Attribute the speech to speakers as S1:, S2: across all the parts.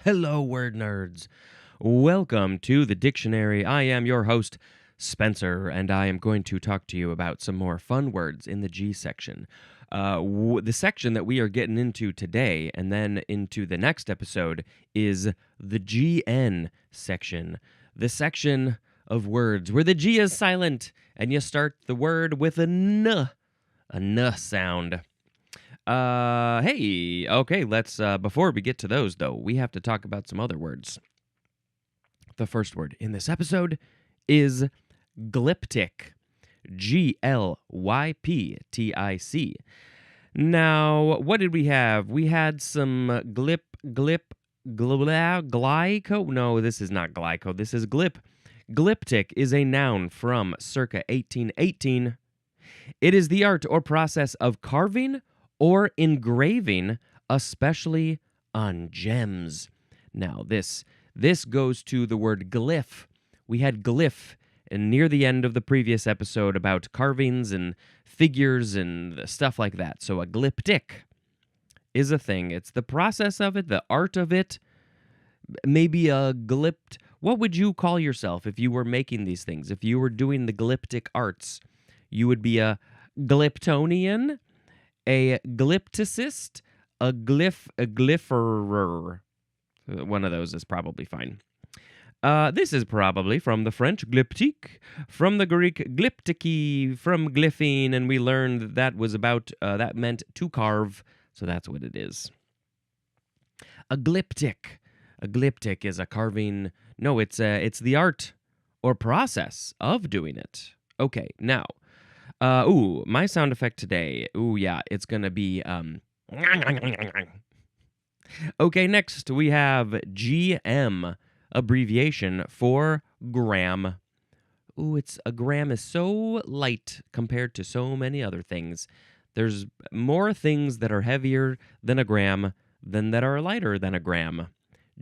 S1: Hello, word nerds. Welcome to the dictionary. I am your host, Spencer, and I am going to talk to you about some more fun words in the G section. The section that we are getting into today and then into the next episode is the GN section. The section of words where the G is silent and you start the word with a N sound. Okay, let's, before we get to those, though, we have to talk about some other words. The first word in this episode is glyptic. Glyptic. Now, what did we have? We had some glyco. No, this is not glyco. This is glyp. Glyptic is a noun from circa 1818. It is the art or process of carving or engraving, especially on gems. Now, this goes to the word glyph. We had glyph near the end of the previous episode about carvings and figures and stuff like that. So a glyptic is a thing. It's the process of it, the art of it. Maybe a glypt. What would you call yourself if you were making these things? If you were doing the glyptic arts, you would be a glyptonian, a glypticist, a glypherer. One of those is probably fine. This is probably from the French glyptique, from the Greek glyptiki, from glyphine, and we learned that was about, that meant to carve, so that's what it is. A glyptic. A glyptic is a carving, no, it's the art or process of doing it. Okay, now, my sound effect today, it's gonna be, Okay, next we have GM, abbreviation for gram. A gram is so light compared to so many other things. There's more things that are heavier than a gram than that are lighter than a gram.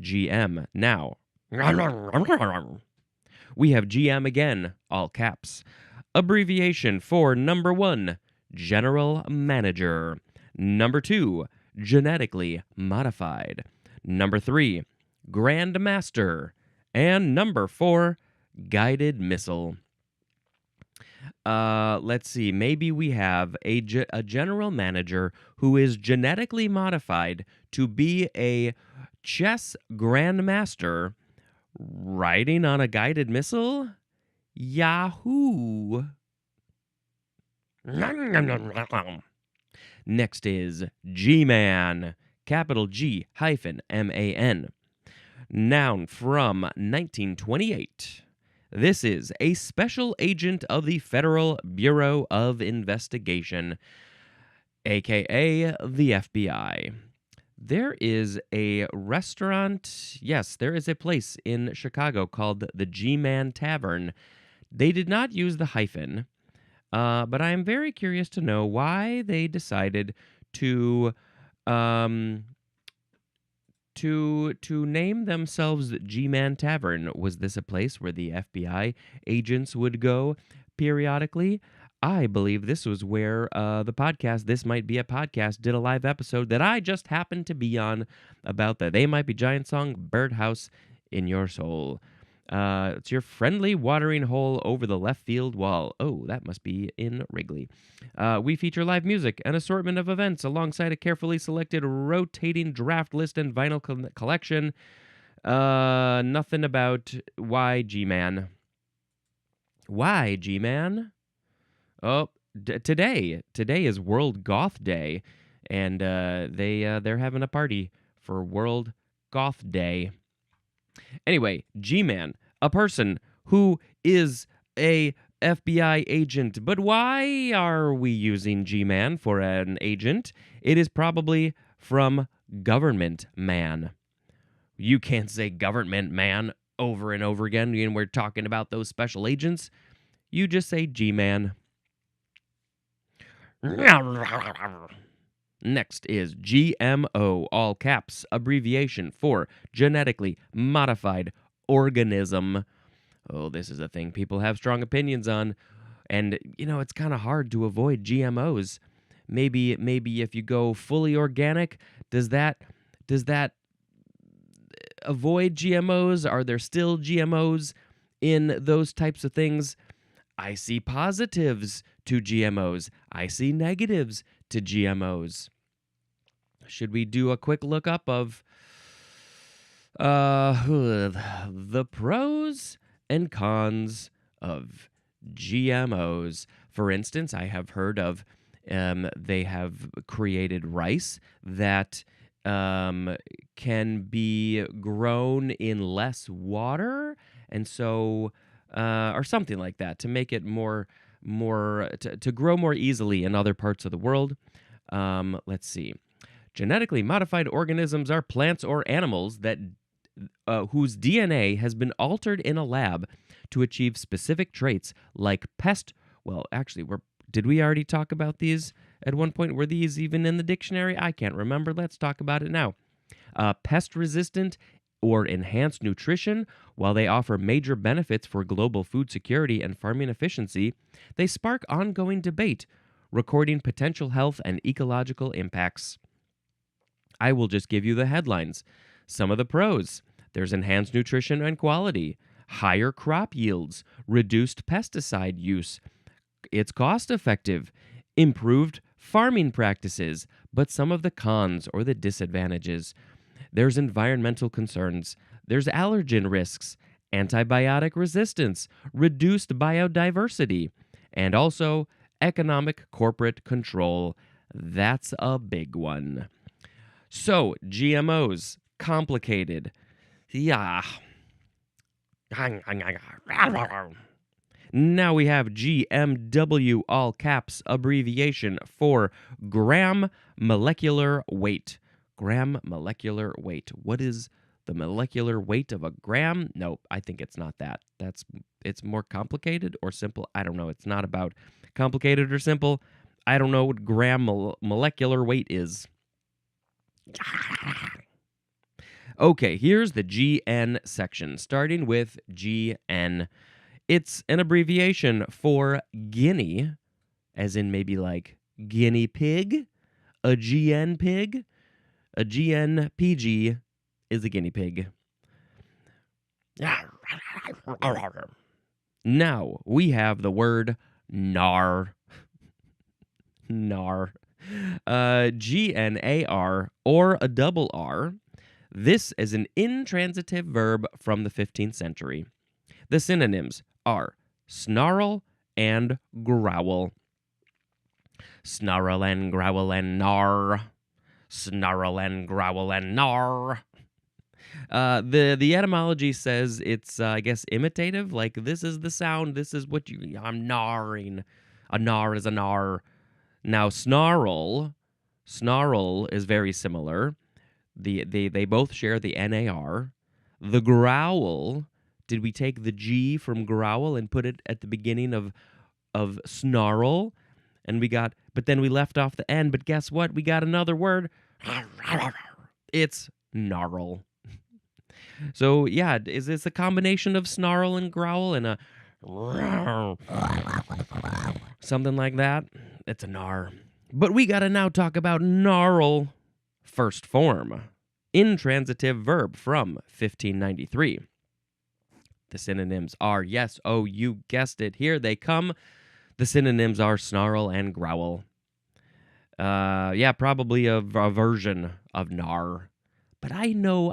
S1: GM. Now, we have GM again, all caps. Abbreviation for number 1, general manager. Number 2, genetically modified. Number 3, grandmaster. And number 4, guided missile. Let's see. Maybe we have a general manager who is genetically modified to be a chess grandmaster riding on a guided missile? Yahoo! Next is G-Man, capital G-M-A-N. Noun from 1928. This is a special agent of the Federal Bureau of Investigation, aka the FBI. There is a restaurant, yes, there is a place in Chicago called the G-Man Tavern. They did not use the hyphen, but I am very curious to know why they decided to name themselves G-Man Tavern. Was this a place where the FBI agents would go periodically? I believe this was where the podcast, This Might Be a Podcast, did a live episode that I just happened to be on about the They Might Be Giant song, Birdhouse in Your Soul. It's your friendly watering hole over the left field wall. Oh, that must be in Wrigley. We feature live music, an assortment of events, alongside a carefully selected rotating draft list and vinyl collection. Nothing about why G-Man. Why G-Man? Oh, today is World Goth Day, and they're having a party for World Goth Day. Anyway, G-Man, a person who is a FBI agent. But why are we using G-Man for an agent? It is probably from government man. You can't say government man over and over again when we're talking about those special agents. You just say G-Man. Next is GMO, all caps, abbreviation for genetically modified organism. Oh, this is a thing people have strong opinions on. And, it's kind of hard to avoid GMOs. Maybe if you go fully organic, does that avoid GMOs? Are there still GMOs in those types of things? I see positives to GMOs. I see negatives to GMOs. Should we do a quick lookup of the pros and cons of GMOs? For instance, I have heard of they have created rice that can be grown in less water, and so or something like that to make it more to grow more easily in other parts of the world. Let's see. Genetically modified organisms are plants or animals that whose DNA has been altered in a lab to achieve specific traits like pest. Well, actually, did we already talk about these at one point? Were these even in the dictionary? I can't remember. Let's talk about it now. Pest resistant or enhanced nutrition, while they offer major benefits for global food security and farming efficiency, they spark ongoing debate, recording potential health and ecological impacts. I will just give you the headlines. Some of the pros: there's enhanced nutrition and quality, higher crop yields, reduced pesticide use, it's cost effective, improved farming practices. But some of the cons or the disadvantages: there's environmental concerns, there's allergen risks, antibiotic resistance, reduced biodiversity, and also economic corporate control. That's a big one. So, GMOs, complicated. Yeah. Now we have GMW, all caps, abbreviation for gram molecular weight. Gram molecular weight. What is the molecular weight of a gram? No, I think it's not that. It's more complicated or simple. I don't know. It's not about complicated or simple. I don't know what gram molecular weight is. Okay, here's the GN section, starting with GN. It's an abbreviation for guinea, as in maybe like guinea pig, a GN pig. A GNPG is a guinea pig. Now we have the word gnar. Gnar. GNAR or a double R. This is an intransitive verb from the 15th century. The synonyms are snarl and growl. Snarl and growl and gnar. Snarl and growl and gnar. The etymology says it's, I guess, imitative. Like, this is the sound. This is what I'm gnarring. A gnar is a gnar. Now, snarl is very similar. They both share the NAR. The growl, did we take the G from growl and put it at the beginning of snarl? And but then we left off the N, but guess what? We got another word. It's gnarl. So, yeah, is this a combination of snarl and growl and a something like that? It's a gnar. But we gotta now talk about gnarl. First form. Intransitive verb from 1593. The synonyms are, yes, oh, you guessed it, here they come. The synonyms are snarl and growl. Yeah, probably a version of gnar. But I know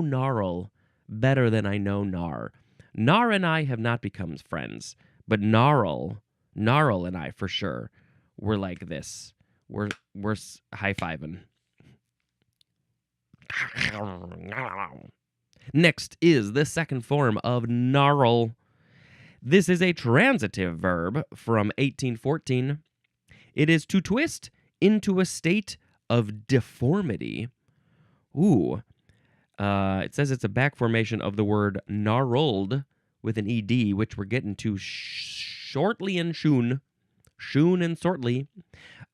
S1: gnarl better than I know gnar. Gnar and I have not become friends, but gnarl and I for sure. We're like this. We're high-fiving. Next is the second form of gnarl. This is a transitive verb from 1814. It is to twist into a state of deformity. Ooh. It says it's a back formation of the word gnarled with an ED, which we're getting to shortly and shoon. Shoon and shortly.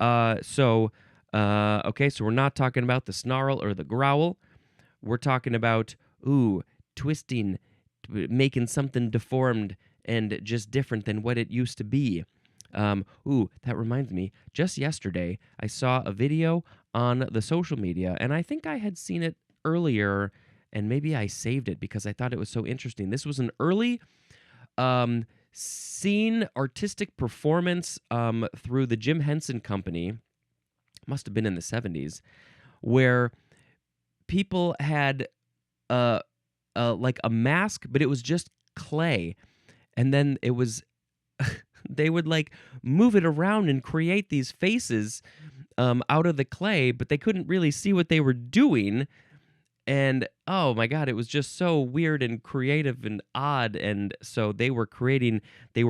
S1: Okay, so we're not talking about the snarl or the growl. We're talking about, twisting, making something deformed and just different than what it used to be. That reminds me, just yesterday, I saw a video on the social media, and I think I had seen it earlier and maybe I saved it because I thought it was so interesting. This was an early um, scene artistic performance through the Jim Henson Company. Must have been in the 70s, where people had uh, like a mask, but it was just clay, and then it was they would like move it around and create these faces out of the clay, but they couldn't really see what they were doing. And oh my God, it was just so weird and creative and odd. And so they were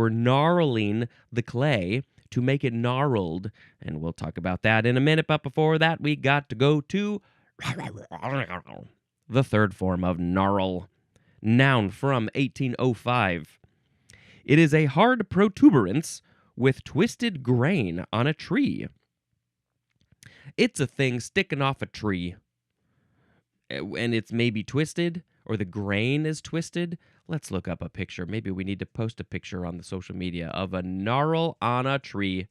S1: gnarling the clay to make it gnarled. And we'll talk about that in a minute. But before that, we got to go to the third form of gnarl. Noun from 1805. It is a hard protuberance with twisted grain on a tree. It's a thing sticking off a tree. And it's maybe twisted, or the grain is twisted. Let's look up a picture. Maybe we need to post a picture on the social media of a gnarl on a tree.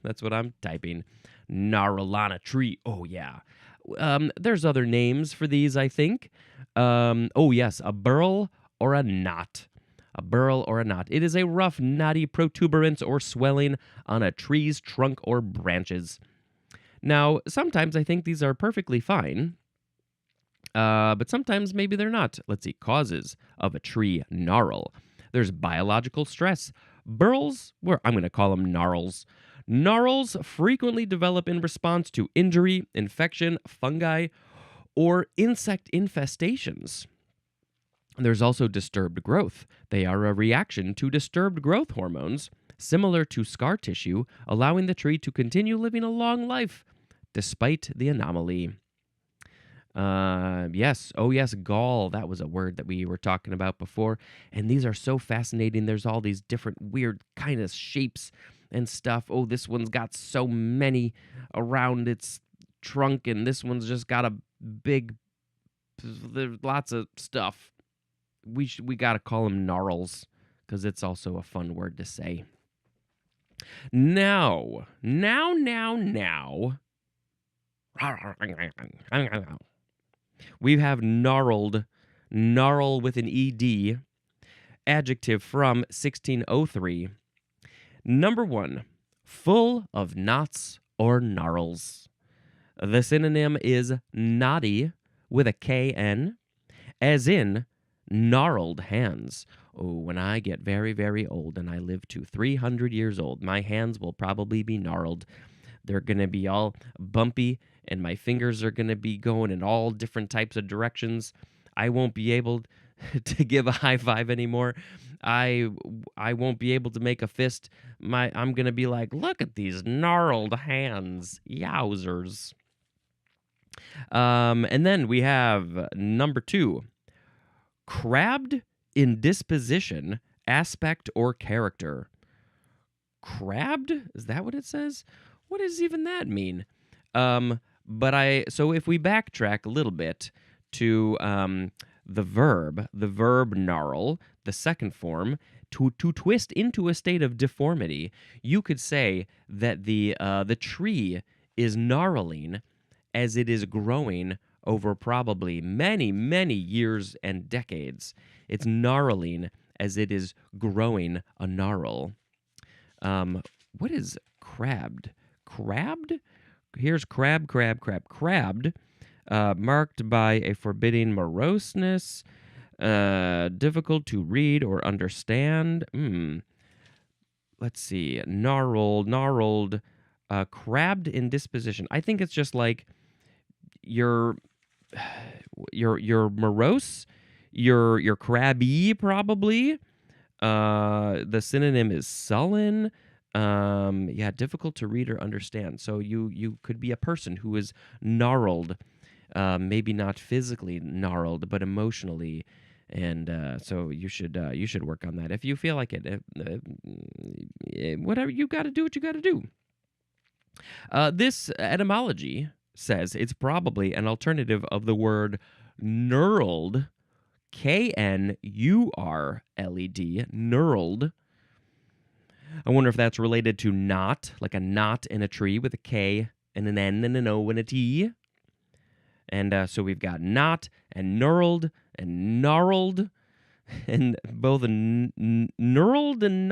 S1: That's what I'm typing. Gnarl on a tree. Oh, yeah. There's other names for these, I think. Oh, yes, a burl or a knot. A burl or a knot. It is a rough, knotty protuberance or swelling on a tree's trunk or branches. Now, sometimes I think these are perfectly fine. But sometimes maybe they're not. Let's see. Causes of a tree gnarl. There's biological stress. Burls, I'm going to call them gnarls. Gnarls frequently develop in response to injury, infection, fungi, or insect infestations. There's also disturbed growth. They are a reaction to disturbed growth hormones, similar to scar tissue, allowing the tree to continue living a long life, despite the anomaly. Yes. Oh, yes. Gall. That was a word that we were talking about before. And these are so fascinating. There's all these different weird kind of shapes and stuff. Oh, this one's got so many around its trunk, and this one's just got a big, there's lots of stuff. We got to call them gnarls because it's also a fun word to say. Now. We have gnarled, gnarl with an ED, adjective from 1603. Number 1, full of knots or gnarls. The synonym is knotty with a KN, as in gnarled hands. Oh, when I get very, very old and I live to 300 years old, my hands will probably be gnarled. They're going to be all bumpy, and my fingers are going to be going in all different types of directions. I won't be able to give a high five anymore. I won't be able to make a fist. I'm going to be like, look at these gnarled hands. Yowzers. And then we have number 2. Crabbed in disposition, aspect, or character. Crabbed? Is that what it says? What does even that mean? So if we backtrack a little bit to the verb gnarl, the second form, to twist into a state of deformity, you could say that the tree is gnarling as it is growing over probably many, many years and decades. It's gnarling as it is growing a gnarl. What is crabbed? Crabbed? Here's crabbed, marked by a forbidding moroseness, difficult to read or understand. Let's see. Gnarled, crabbed in disposition. I think it's just like you're morose, you're crabby probably. The synonym is sullen. Difficult to read or understand. So you could be a person who is gnarled, maybe not physically gnarled, but emotionally, and so you should work on that if you feel like it. Whatever you got to do, what you got to do. This etymology says it's probably an alternative of the word knurled, knurled, knurled. I wonder if that's related to knot, like a knot in a tree with a K and an N and an O and a T. And so we've got knot and knurled and gnarled, and both knurled and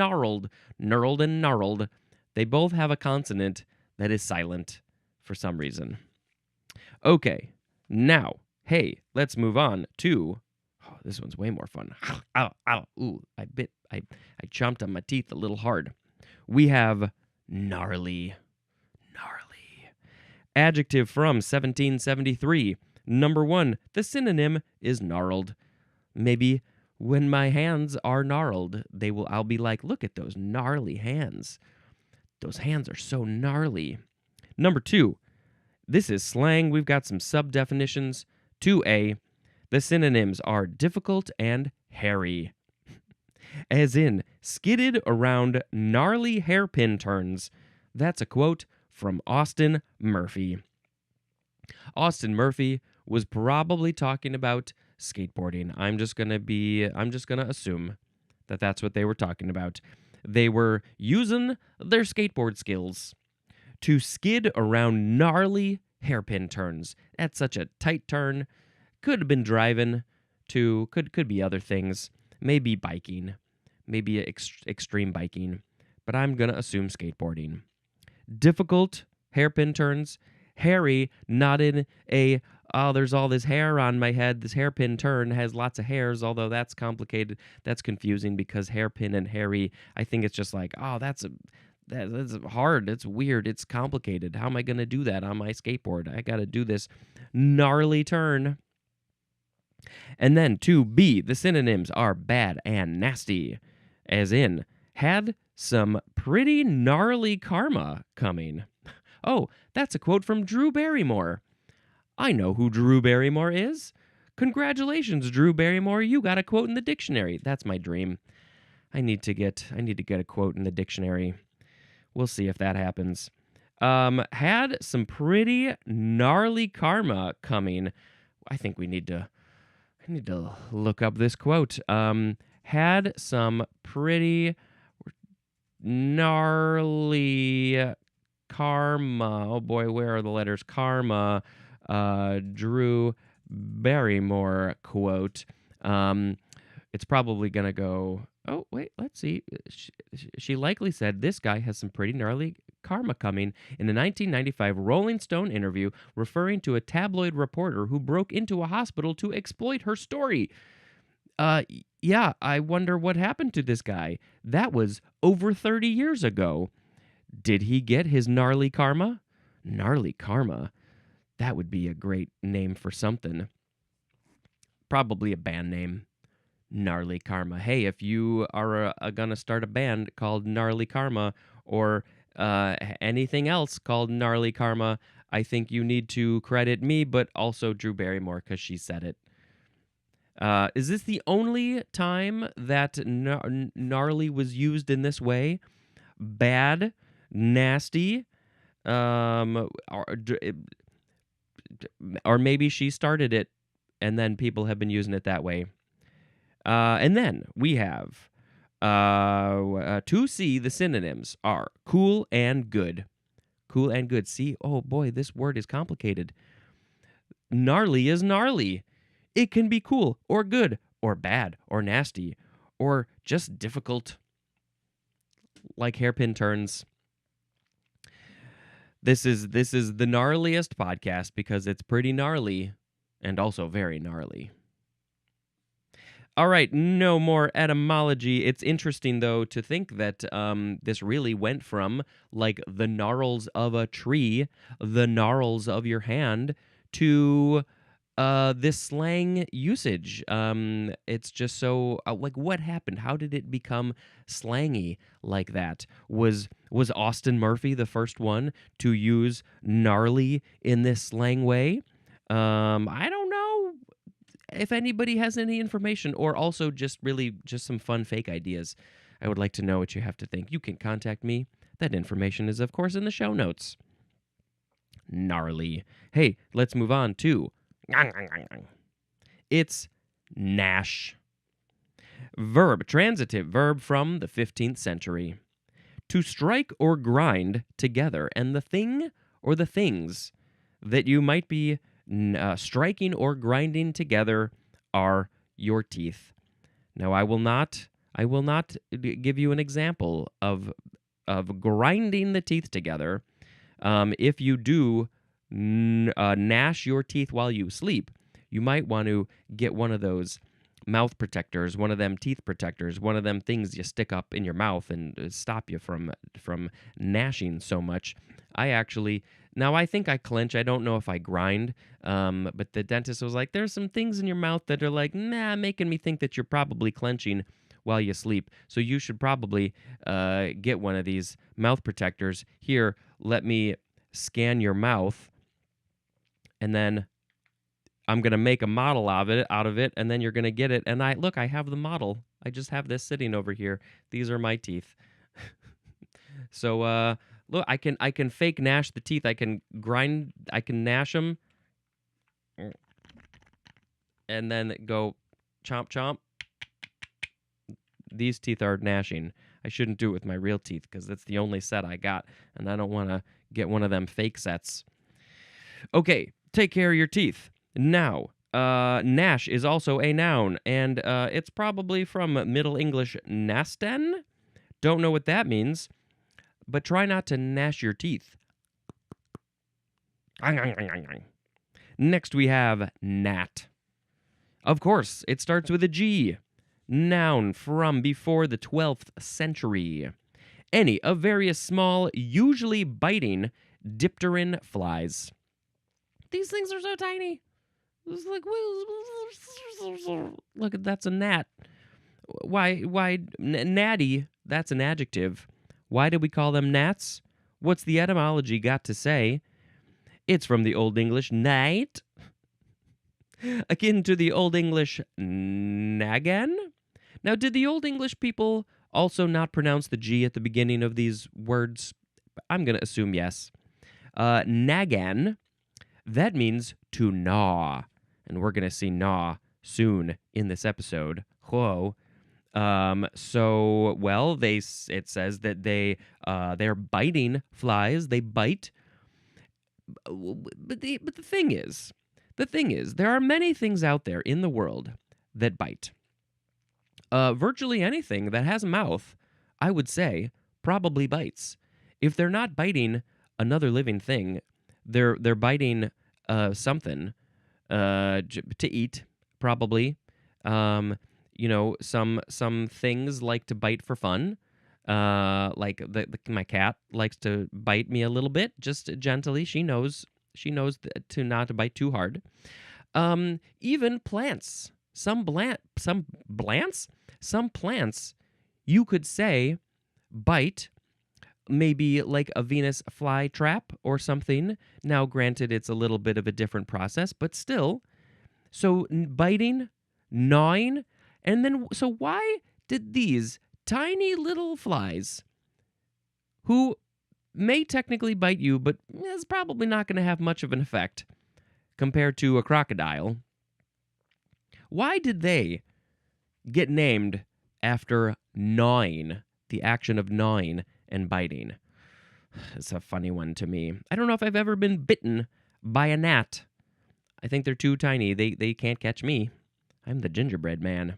S1: gnarled, they both have a consonant that is silent for some reason. Okay, now, hey, let's move on to. Oh, this one's way more fun. Ow, ow, ooh, I chomped on my teeth a little hard. We have gnarly. Gnarly. Adjective from 1773. Number 1, the synonym is gnarled. Maybe when my hands are gnarled, I'll be like, look at those gnarly hands. Those hands are so gnarly. Number 2, this is slang. We've got some sub-definitions. 2A, the synonyms are difficult and hairy. As in, skidded around gnarly hairpin turns. That's a quote from Austin Murphy. Austin Murphy was probably talking about skateboarding. I'm just going to assume that that's what they were talking about. They were using their skateboard skills to skid around gnarly hairpin turns. That's such a tight turn. Could have been driving to, could be other things. Maybe biking. Maybe extreme biking. But I'm going to assume skateboarding. Difficult hairpin turns. Hairy, not in a, oh, there's all this hair on my head. This hairpin turn has lots of hairs, although that's complicated. That's confusing because hairpin and hairy, I think it's just like, oh, that's hard. It's weird. It's complicated. How am I going to do that on my skateboard? I got to do this gnarly turn. And then 2B, the synonyms are bad and nasty, as in, had some pretty gnarly karma coming. Oh, that's a quote from Drew Barrymore. I know who Drew Barrymore is. Congratulations, Drew Barrymore. You got a quote in the dictionary. That's my dream. I need to get a quote in the dictionary. We'll see if that happens. Had some pretty gnarly karma coming. I think I need to look up this quote. Had some pretty gnarly karma. Oh boy, where are the letters? Karma. Drew Barrymore quote. It's probably going to go, oh, wait, let's see. She likely said, this guy has some pretty gnarly karma coming in a 1995 Rolling Stone interview referring to a tabloid reporter who broke into a hospital to exploit her story. Yeah, I wonder what happened to this guy. That was over 30 years ago. Did he get his gnarly karma? Gnarly karma? That would be a great name for something. Probably a band name. Gnarly Karma. Hey, if you are gonna start a band called Gnarly Karma or anything else called Gnarly Karma, I think you need to credit me, but also Drew Barrymore because she said it. Is this the only time that gnarly was used in this way? Bad, nasty, or maybe she started it and then people have been using it that way. And then we have 2C, the synonyms are cool and good. Cool and good. See, oh boy, this word is complicated. Gnarly is gnarly. It can be cool or good or bad or nasty or just difficult, like hairpin turns. This is the gnarliest podcast because it's pretty gnarly and also very gnarly. All right, no more etymology. It's interesting, though, to think that this really went from, like, the gnarls of a tree, the gnarls of your hand, to this slang usage. It's just so, like, what happened? How did it become slangy like that? Was Austin Murphy the first one to use gnarly in this slang way? I don't know. If anybody has any information or also just some fun fake ideas, I would like to know what you have to think. You can contact me. That information is, of course, in the show notes. Gnarly. Hey, let's move on to... It's gnash. Verb, transitive verb from the 15th century. To strike or grind together, and the thing or the things that you might be striking or grinding together are your teeth. Now, I will not give you an example of grinding the teeth together. If you do gnash your teeth while you sleep, you might want to get one of those mouth protectors, one of them teeth protectors, one of them things you stick up in your mouth and stop you from gnashing so much. I think I clench. I don't know if I grind. But the dentist was like, there's some things in your mouth that are like, nah, making me think that you're probably clenching while you sleep. So you should probably get one of these mouth protectors. Here, let me scan your mouth, and then I'm going to make a model out of it, and then you're going to get it. And I have the model. I just have this sitting over here. These are my teeth. So look, I can fake gnash the teeth. I can gnash them and then go chomp chomp. These teeth are gnashing. I shouldn't do it with my real teeth because that's the only set I got, and I don't want to get one of them fake sets. Okay, take care of your teeth. Now, gnash is also a noun, and it's probably from Middle English nasten. Don't know what that means, but try not to gnash your teeth. Next, we have gnat. Of course, it starts with a G. Noun from before the 12th century. Any of various small, usually biting, dipteran flies. These things are so tiny. It's like, look, that's a gnat. Why, natty, that's an adjective. Why do we call them gnats? What's the etymology got to say? It's from the Old English night, akin to the Old English nagan. Now, did the Old English people also not pronounce the G at the beginning of these words? I'm going to assume yes. Nagan, that means to gnaw. And we're going to see gnaw soon in this episode. Whoa. It says that they're biting flies. They bite. But the thing is, there are many things out there in the world that bite. Virtually anything that has a mouth, I would say, probably bites. If they're not biting another living thing, they're biting something to eat, probably. Some things like to bite for fun. Like my cat likes to bite me a little bit, just gently. She knows to not to bite too hard. Even plants. Some plants, you could say, bite, maybe like a Venus flytrap or something. Now, granted, it's a little bit of a different process, but still. So biting, gnawing, and then, so why did these tiny little flies, who may technically bite you, but is probably not going to have much of an effect compared to a crocodile, why did they get named after gnawing, the action of gnawing and biting? It's a funny one to me. I don't know if I've ever been bitten by a gnat. I think they're too tiny. They can't catch me. I'm the gingerbread man.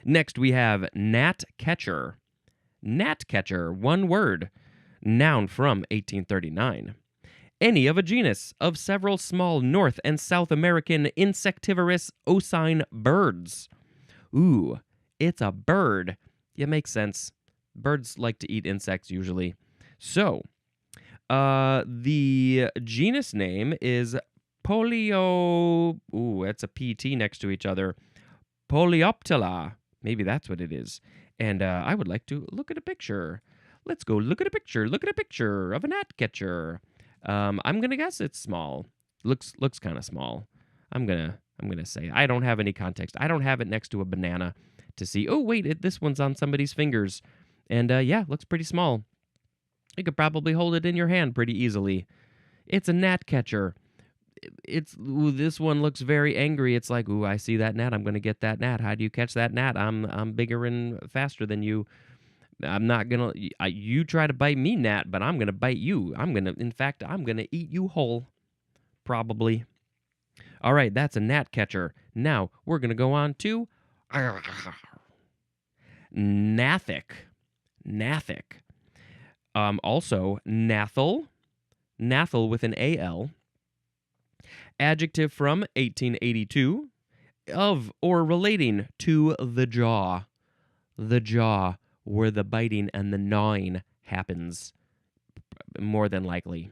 S1: Next, we have gnat catcher. Gnat catcher, one word. Noun from 1839. Any of a genus of several small North and South American insectivorous oscine birds. Ooh, it's a bird. Yeah, makes sense. Birds like to eat insects usually. So, the genus name is Polio... Ooh, that's a PT next to each other. Polioptila. Maybe that's what it is. And I would like to look at a picture. Let's go look at a picture. Look at a picture of a gnat catcher. I'm gonna guess it's small. Looks kind of small. I'm gonna say I don't have any context. I don't have it next to a banana to see. Oh wait, this one's on somebody's fingers, and yeah, looks pretty small. You could probably hold it in your hand pretty easily. It's a gnat catcher. This one looks very angry. It's like, ooh, I see that gnat. I'm gonna get that gnat. How do you catch that gnat? I'm bigger and faster than you. I'm not you try to bite me, gnat, but I'm gonna bite you. I'm gonna eat you whole. probably. All right, that's a gnat catcher. Now we're going to go on to gnathic. Gnathic. Also, nathel. Nathel with an A-L. Adjective from 1882. Of or relating to the jaw. The jaw, where the biting and the gnawing happens, more than likely.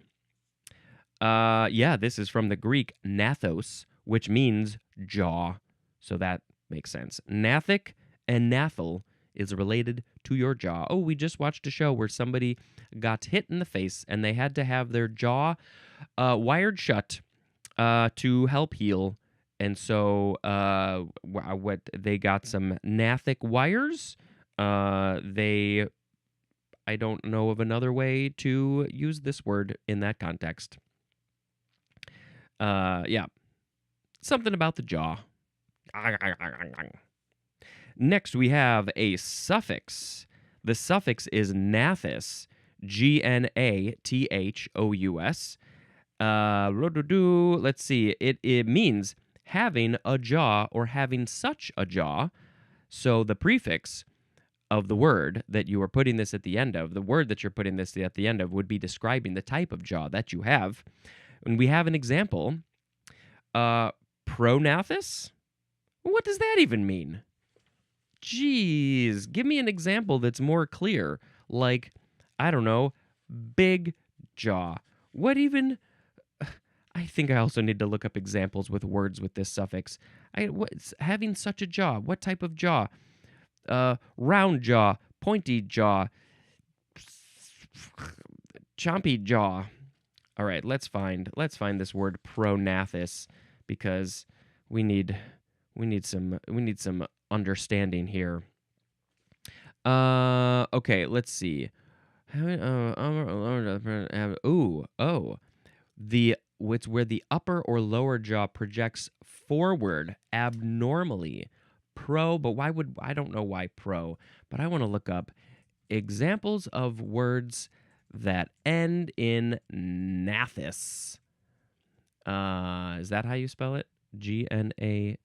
S1: Yeah, this is from the Greek nathos, which means jaw. So that makes sense. Gnathic and nathel is related to your jaw. Oh, we just watched a show where somebody got hit in the face and they had to have their jaw wired shut to help heal. And so what they got some gnathic wires. I don't know of another way to use this word in that context. Yeah. Something about the jaw. Next, we have a suffix. The suffix is gnathous, Gnathous. Let's see. It means having a jaw or having such a jaw. So the prefix of the word that you are putting this at the end of, the word that you're putting this at the end of, would be describing the type of jaw that you have. And we have an example. Prognathous? What does that even mean? Jeez, give me an example that's more clear. Like, I don't know, big jaw. What even... I think I also need to look up examples with words with this suffix. Having such a jaw. What type of jaw? Round jaw, pointy jaw, chompy jaw. All right, let's find this word prognathous, because we need some understanding here. Okay, let's see. It's where the upper or lower jaw projects forward abnormally. But I don't know why pro, but I want to look up examples of words that end in gnathous. Is that how you spell it? Gnathous.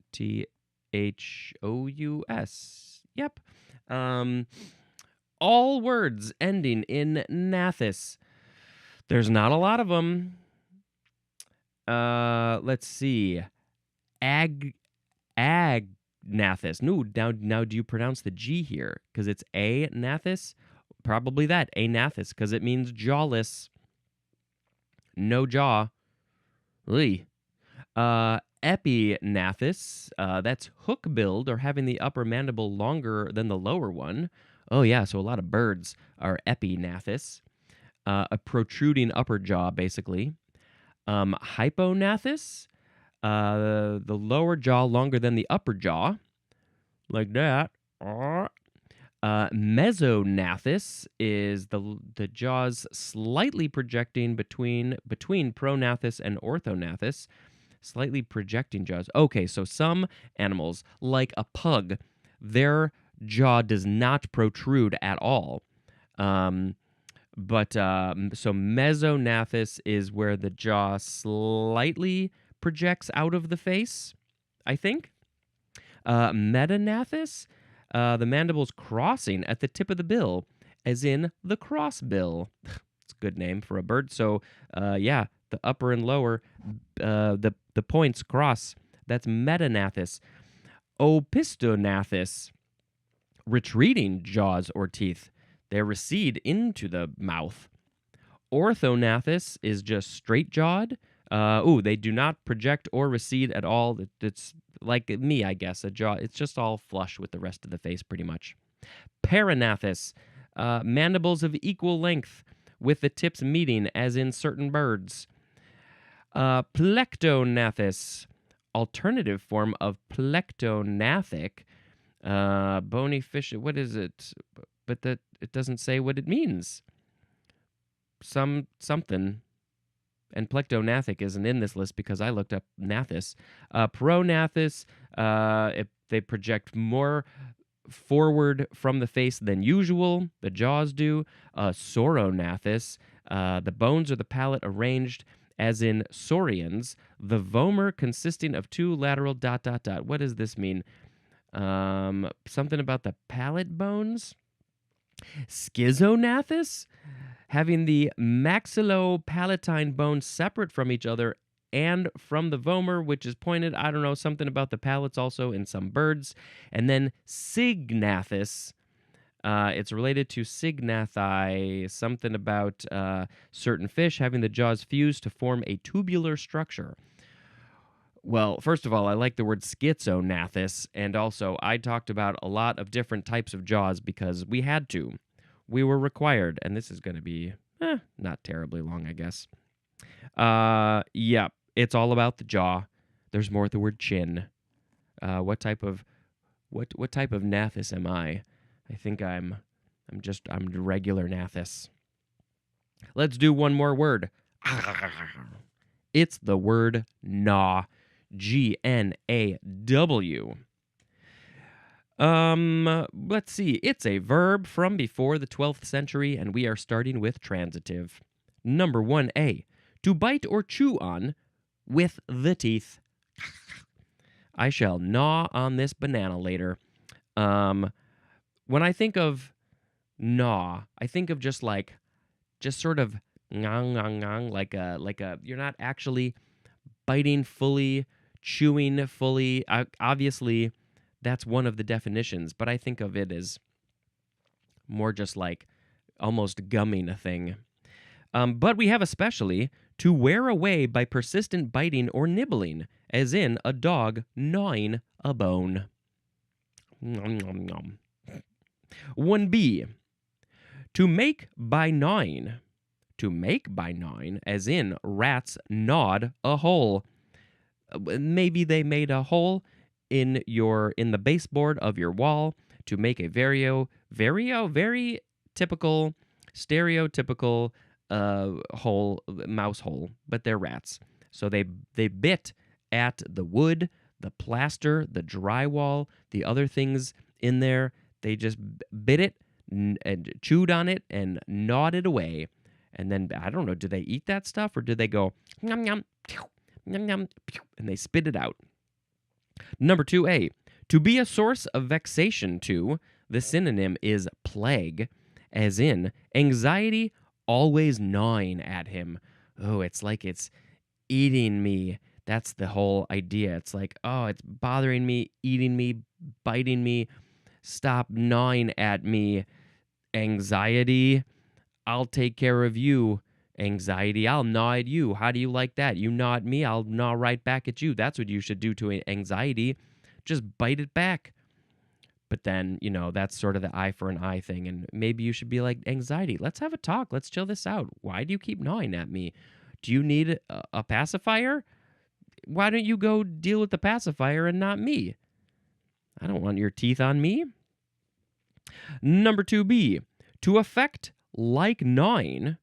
S1: Yep. All words ending in gnathous. There's not a lot of them. Let's see. Agnathous. No, now do you pronounce the G here? Because it's agnathous? Probably that. Agnathous, because it means jawless. No jaw. Epignathous. That's hook-billed, or having the upper mandible longer than the lower one. Oh, yeah, so a lot of birds are epignathous. A protruding upper jaw, basically. Hypognathous. The lower jaw longer than the upper jaw, like that. Mesognathous is the jaws slightly projecting between prognathous and orthognathous, slightly projecting jaws. Okay, so some animals, like a pug, their jaw does not protrude at all. So mesognathous is where the jaw slightly projects out of the face, I think. Metagnathous, the mandibles crossing at the tip of the bill, as in the crossbill. It's a good name for a bird. So, yeah, the upper and lower, the points cross. That's metagnathous. Opistognathous, retreating jaws or teeth. They recede into the mouth. Orthognathous is just straight-jawed. They do not project or recede at all. It's like me, I guess, a jaw. It's just all flush with the rest of the face, pretty much. Paragnathous, mandibles of equal length, with the tips meeting, as in certain birds. Plectognathous, alternative form of plectognathic, bony fish. What is it? But that it doesn't say what it means. Something. And plectognathic isn't in this list because I looked up gnathous. Prognathous, they project more forward from the face than usual. The jaws do. Sorognathous, the bones or the palate arranged as in saurians, the vomer consisting of two lateral ... What does this mean? Something about the palate bones? Schizognathus? Having the maxillopalatine bones separate from each other and from the vomer, which is pointed, I don't know, something about the palates also in some birds. And then Cygnathus, it's related to Cygnathi, something about certain fish having the jaws fused to form a tubular structure. Well, first of all, I like the word schizognathus, and also I talked about a lot of different types of jaws because we had to. We were required, and this is going to be not terribly long, I guess. Yeah, it's all about the jaw. There's more at the word chin. What type of Nathus am I? I think I'm the regular Nathus. Let's do one more word. It's the word gnaw. Gnaw. Let's see. It's a verb from before the 12th century, and we are starting with transitive. Number 1A, to bite or chew on with the teeth. I shall gnaw on this banana later. When I think of gnaw, I think of just sort of ngang, like a, you're not actually biting fully, chewing fully. Obviously, that's one of the definitions, but I think of it as more just like almost gumming a thing. But we have especially to wear away by persistent biting or nibbling, as in a dog gnawing a bone. 1B, to make by gnawing. To make by gnawing, as in rats gnawed a hole. Maybe they made a hole in the baseboard of your wall to make a very typical, stereotypical mouse hole, but they're rats. So they bit at the wood, the plaster, the drywall, the other things in there. They just bit it and chewed on it and gnawed it away. And then, I don't know, do they eat that stuff or do they go, yum, yum, pew, yum, yum, pew, and they spit it out? Number 2A, to be a source of vexation to, the synonym is plague, as in anxiety always gnawing at him. Oh, it's like it's eating me. That's the whole idea. It's like, oh, it's bothering me, eating me, biting me. Stop gnawing at me. Anxiety, I'll take care of you. Anxiety, I'll gnaw at you. How do you like that? You gnaw at me, I'll gnaw right back at you. That's what you should do to anxiety. Just bite it back. But then, that's sort of the eye for an eye thing. And maybe you should be like, anxiety, let's have a talk. Let's chill this out. Why do you keep gnawing at me? Do you need a pacifier? Why don't you go deal with the pacifier and not me? I don't want your teeth on me. Number 2B, to affect like gnawing.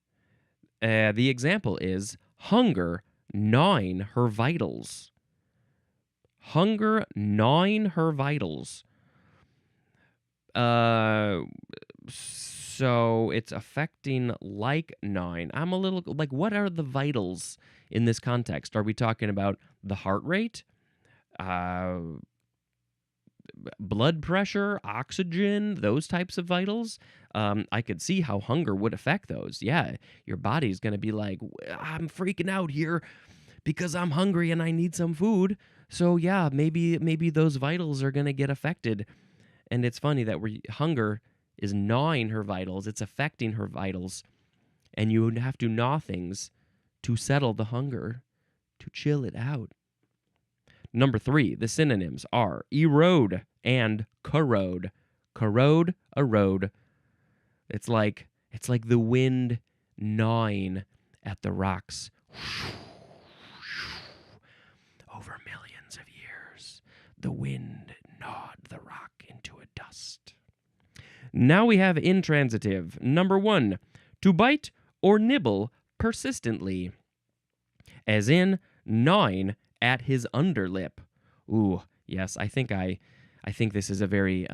S1: The example is hunger gnawing her vitals. Hunger gnawing her vitals. So it's affecting like gnawing. I'm a little like, what are the vitals in this context? Are we talking about the heart rate? Blood pressure, oxygen, those types of vitals? I could see how hunger would affect those. Yeah, your body's going to be like, I'm freaking out here because I'm hungry and I need some food. So yeah, maybe those vitals are going to get affected. And it's funny that hunger is gnawing her vitals. It's affecting her vitals. And you have to gnaw things to settle the hunger, to chill it out. Number 3, the synonyms are erode and corrode. Corrode, erode. It's like the wind gnawing at the rocks. Over millions of years, the wind gnawed the rock into a dust. Now we have intransitive. Number 1, to bite or nibble persistently, as in gnawing at his underlip. Ooh, yes, I think this is a very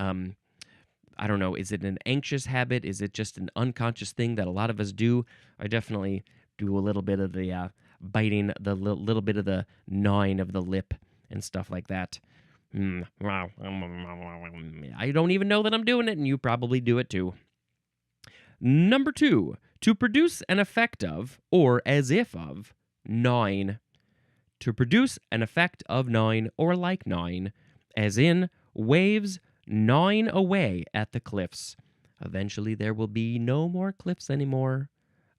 S1: I don't know, is it an anxious habit? Is it just an unconscious thing that a lot of us do? I definitely do a little bit of the biting the little bit of the gnawing of the lip and stuff like that. I don't even know that I'm doing it, and you probably do it too. Number 2, to produce an effect of, or as if of, gnawing. To produce an effect of gnawing or like gnawing, as in waves gnawing away at the cliffs. Eventually, there will be no more cliffs anymore.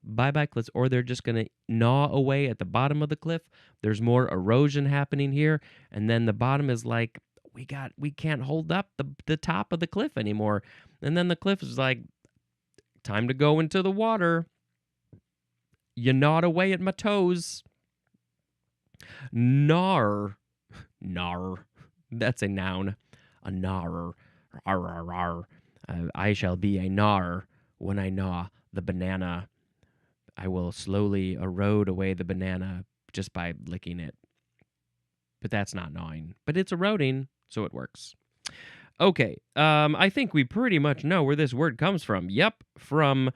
S1: Bye bye cliffs, or they're just going to gnaw away at the bottom of the cliff. There's more erosion happening here, and then the bottom is like, we can't hold up the top of the cliff anymore. And then the cliff is like, time to go into the water. You gnawed away at my toes. Gnar. Gnar. That's a noun. A gnar. Rar, rar, rar. I shall be a gnar when I gnaw the banana. I will slowly erode away the banana just by licking it. But that's not gnawing. But it's eroding, so it works. Okay, I think we pretty much know where this word comes from. Yep, from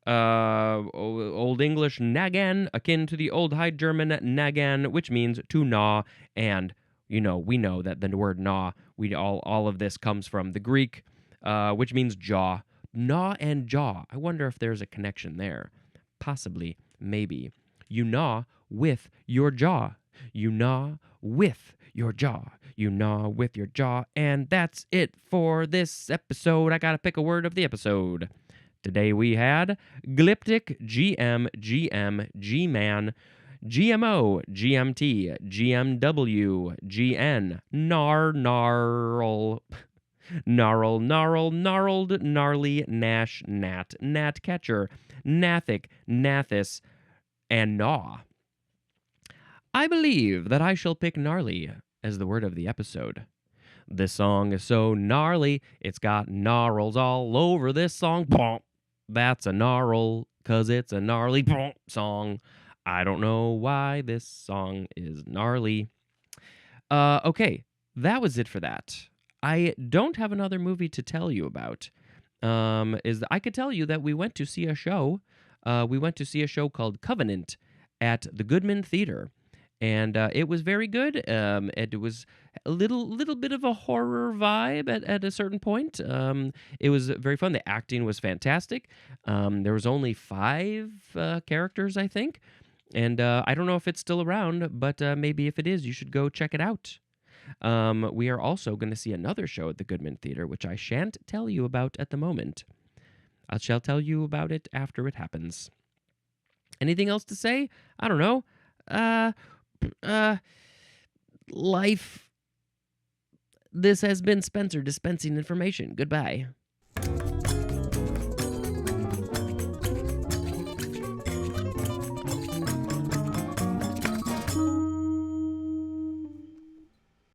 S1: Old English nagan, akin to the Old High German nagan, which means to gnaw. And we know that the word gnaw, all of this comes from the Greek, which means jaw. Gnaw and jaw. I wonder if there's a connection there. Possibly, maybe. You gnaw with your jaw. You gnaw with your jaw. You gnaw with your jaw. And that's it for this episode. I gotta pick a word of the episode. Today we had glyptic, GM, GM, G-man, GMO, GMT, GMW, GN, gnarl, gnarled, gnarly, gnash, gnat catcher, gnathic, gnathis, and gnaw. I believe that I shall pick gnarly as the word of the episode. This song is so gnarly, it's got gnarls all over this song. That's a gnarl, 'cause it's a gnarly song. I don't know why this song is gnarly. Okay, that was it for that. I don't have another movie to tell you about. I could tell you that we went to see a show. We went to see a show called Covenant at the Goodman Theater. And it was very good. It was a little bit of a horror vibe at a certain point. It was very fun. The acting was fantastic. There was only 5 characters, I think. And I don't know if it's still around, but maybe if it is, you should go check it out. We are also going to see another show at the Goodman Theater, which I shan't tell you about at the moment. I shall tell you about it after it happens. Anything else to say? I don't know. Life. This has been Spencer dispensing information. Goodbye.